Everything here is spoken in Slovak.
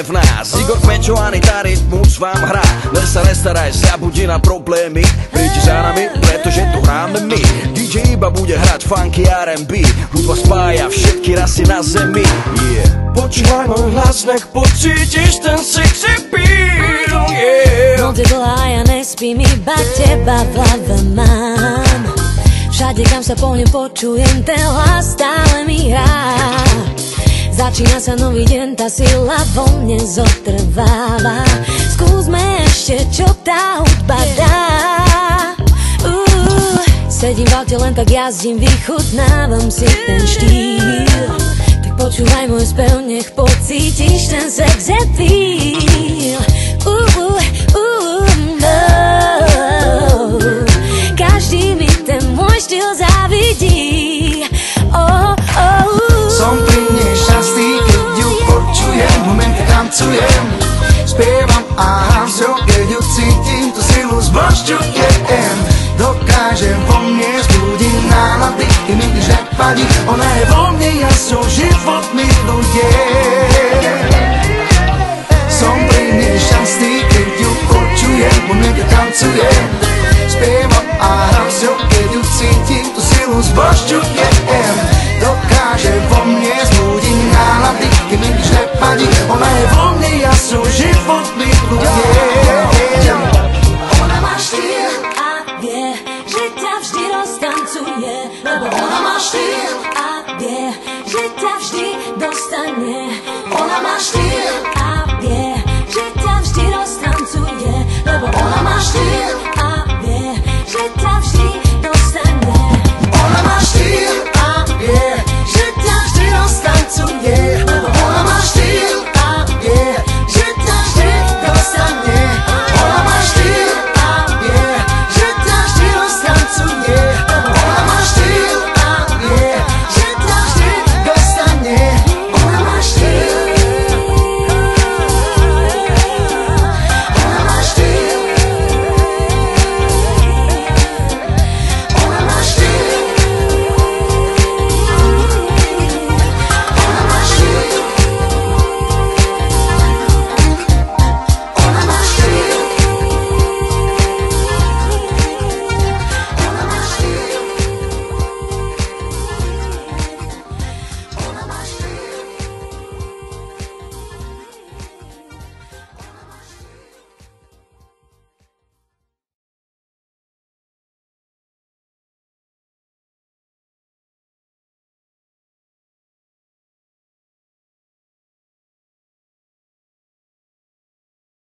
v nás. Igor Kmečovaný, tá rytmus vám hrá. Len sa nestaraj, zabudí na problémy. Príď za nami, pretože tu hráme my. DJ iba bude hrať funky R&B. Hudba spája všetky rasy na zemi. Počúvaj môj hlas, nech pocítiš ten sexy beat. Noc je dlhá, ja nespím, iba teba v hlave mám. Všade, kam sa pohnem, počujem ten hlas, stále mi hrá. Začína sa nový deň, tá sila vo mne zotrváva. Skúsme ešte, čo tá hudba dá. Sedím v aute, len tak jazdím, vychutnávam si ten štýl. Tak počúvaj môj spev, nech pocítiš ten sex appeal. Každý mi ten môj štýl závidí. Som pri nej šťastný, keď ju počujem, momente tancujem, spievam a hlasím, keď ju cítim, tú silu zbožťujem. Dokážem vo mne zbudiť nálady, i mi když nepadí, ona je vo mne jasnou, život miluje.